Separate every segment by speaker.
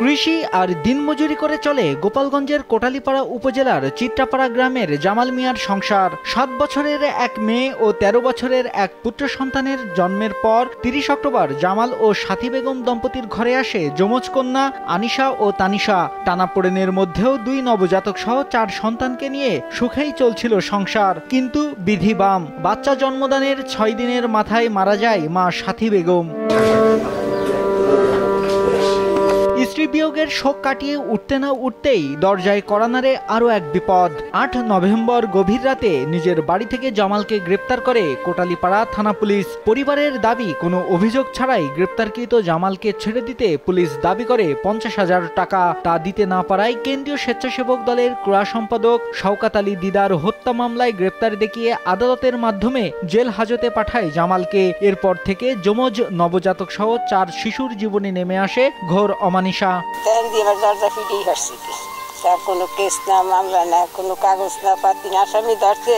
Speaker 1: কৃষি আর দিনমজুরি করে চলে গোপালগঞ্জের কোটালীপাড়া উপজেলার চিত্রাপাড়া গ্রামের জামাল মিয়ার সংসার। 7 বছরের এক মেয়ে ও 13 বছরের এক পুত্র সন্তানের জন্মের পর 30 অক্টোবর জামাল ও সাথী বেগম দম্পতির ঘরে আসে যমজ কন্যা আনিশা ও তানিশা। টানাপোড়েনের মধ্যেও 2 নবজাতক সহ 4 সন্তানকে নিয়ে সুখেই চলছিল সংসার। কিন্তু বিধি বাম, বাচ্চা জন্মদানের 6 দিনের মাথায় মারা যায় মা সাথী বেগম। স্ত্রী বিয়োগের শোক কাটিয়ে উঠতে না উঠতেই দরজায় কড়া নাড়ে আরও এক বিপদ। 8 নভেম্বর গভীর রাতে নিজের বাড়ি থেকে জামালকে গ্রেপ্তার করে কোটালীপাড়া থানা পুলিশ। পরিবারের দাবি, কোনো অভিযোগ ছাড়াই গ্রেপ্তারকৃত জামালকে ছেড়ে দিতে পুলিশ দাবি করে 50,000 টাকা। তা দিতে না পারায় কেন্দ্রীয় স্বেচ্ছাসেবক দলের ক্রীড়া সম্পাদক শওকত আলী দিদার হত্যা মামলায় গ্রেপ্তার দেখিয়ে আদালতের মাধ্যমে জেল হাজতে পাঠায় জামালকে। এরপর থেকে যমজ নবজাতক সহ 4 শিশুর জীবনে নেমে আসে ঘোর অমানিশা।
Speaker 2: দরজা ফিটেই আসছি, তার কোনো কেস না, মামলা না, কোনো কাগজ না, পাতি না, আসামি ধরছে।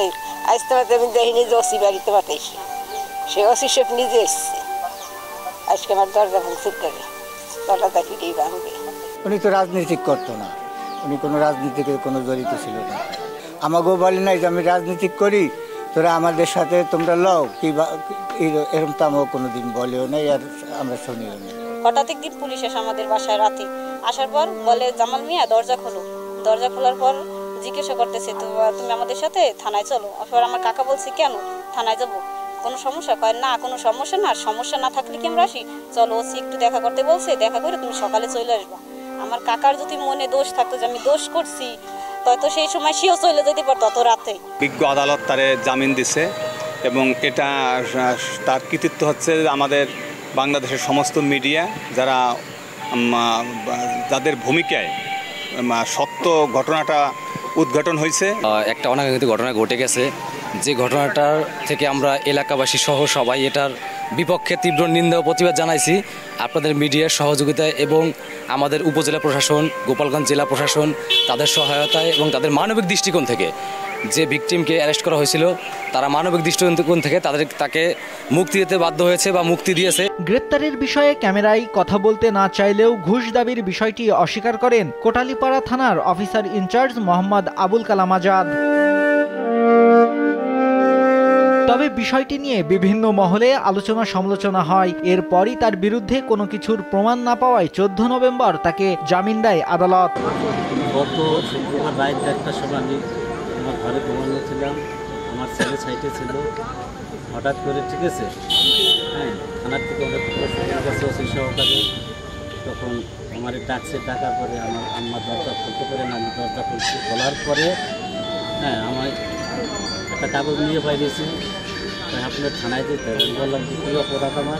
Speaker 2: আজ তো আমি দেখিনি যে ওসি বাড়িতে পাঠাইছি, সে ওসি শেফ নিজে এসছে। আজকে আমার দরজা ভাঙচুর করে দরজা ফিটেই ভাঙবে।
Speaker 3: উনি তো রাজনীতি করতো না, উনি কোনো রাজনীতিতে কোনো জড়িত ছিল না। আমাকেও বলে নাই যে আমি রাজনীতি করি, তোরা আমাদের সাথে তোমরা লও কি, এরকম তো আমাকে কোনোদিন বলেও নাই আর আমরা শুনিও নাই।
Speaker 4: হঠাৎ একদিন পুলিশ এসে আমাদের বাসায় রাতে আসার পর বলে, জামাল মিয়া দরজা খোলো। দরজা খোলার পর জিজ্ঞাসা করতেছে, তো তুমি আমাদের সাথে থানায় চলো। এরপর আমার কাকা বলছে, কেন থানায় যাবো, কোনো সমস্যা? কয় না, কোনো সমস্যা না, সমস্যা না থাকলে কি আমরা আসি, চলো ওসি একটু দেখা করতে বলছে, দেখা করে তুমি সকালে চলে আসবা। আমার কাকার যদি মনে দোষ থাকতো যে আমি দোষ করছি, তো সেই সময় সেও চলে যেতে পারতো অত রাতে। বিজ্ঞ
Speaker 5: আদালত তারে জামিন দিছে এবং এটা তার কৃতিত্ব হচ্ছে আমাদের বাংলাদেশের সমস্ত মিডিয়া যাদের ভূমিকায় সত্য ঘটনাটা উদ্ঘাটন হয়েছে।
Speaker 6: একটা অনাকাঙ্ক্ষিত ঘটনা ঘটে গেছে, যে ঘটনাটার থেকে আমরা এলাকাবাসী সহ সবাই এটার বিপক্ষে তীব্র নিন্দা ও প্রতিবাদ জানাইছি। আপনাদের মিডিয়ার সহযোগিতায় এবং আমাদের উপজেলা প্রশাসন, গোপালগঞ্জ জেলা প্রশাসন, তাদের সহায়তায় এবং তাদের মানবিক দৃষ্টিকোণ থেকে যে ভিকটিমকে অ্যারেস্ট করা হয়েছিল, তারা মানবিক দৃষ্টিকোণ থেকে তাকে মুক্তি দিতে বাধ্য হয়েছে বা মুক্তি দিয়েছে।
Speaker 1: গ্রেপ্তারের বিষয়ে ক্যামেরায় কথা বলতে না চাইলেও ঘুষ দাবির বিষয়টি অস্বীকার করেন কোটালীপাড়া থানার অফিসার ইনচার্জ মোহাম্মদ আবুল কালাম আজাদ। তবে বিষয়টি নিয়ে বিভিন্ন মহলে আলোচনা সমালোচনা হয়। এরপরই তার বিরুদ্ধে কোনো কিছুর প্রমাণ না পাওয়ায় 14 নভেম্বর তাকে জামিন দেয় আদালত।
Speaker 7: গত শুক্রবার রাত 1টার সময় আমি আমার ঘরে ঘুমানো ছিলাম, আমার ছেলে সাইটে ছিল। হঠাৎ করে, ঠিক আছে, হ্যাঁ, থানার থেকে অনেক গেছে ওসি সহকারে। তখন আমার ডাকছে, ডাকার পরে আমার আম্মা দরজা খুলতে পারে না, আমি দরজা খুলছি। খোলার পরে হ্যাঁ আমার একটা কাগজ নিয়ে পাইছি, তাই আপনার থানায় যেতে হবে। বললাম যে কী অপরাধ আমার?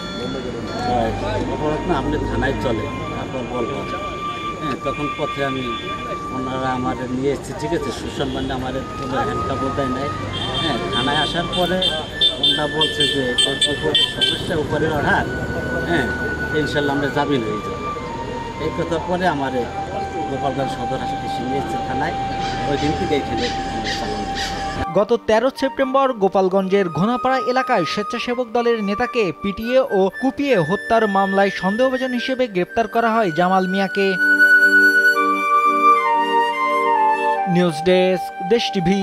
Speaker 7: অপরাধ না, আপনি থানায় চলে, তারপর বলবো। হ্যাঁ, তখন পথে আমি ওনারা আমার নিয়ে এসেছি, ঠিক আছে, সুসম্মানে আমার কোনো হ্যান্ডকাপড় দেয় নাই। হ্যাঁ, থানায় আসার পরে ওনারা বলছে যে সমস্যা উপরে অর্ডার, হ্যাঁ, ইনশাল্লাহ আমরা জামিন হয়ে যাব। এই কথার পরে আমার গোপালগঞ্জ সদর হাসপাতালে নিয়ে এসেছে থানায়। ওই দিন থেকে এখানে
Speaker 1: গত 13 সেপ্টেম্বর গোপালগঞ্জের ঘোনাপাড়া এলাকায় স্বেচ্ছাসেবক দলের নেতাকে পিটিয়ে ও কুপিয়ে হত্যার মামলায় সন্দেহভাজন হিসেবে গ্রেপ্তার করা হয় জামাল মিয়াকে। নিউজ ডেস্ক, দেশ টিভি।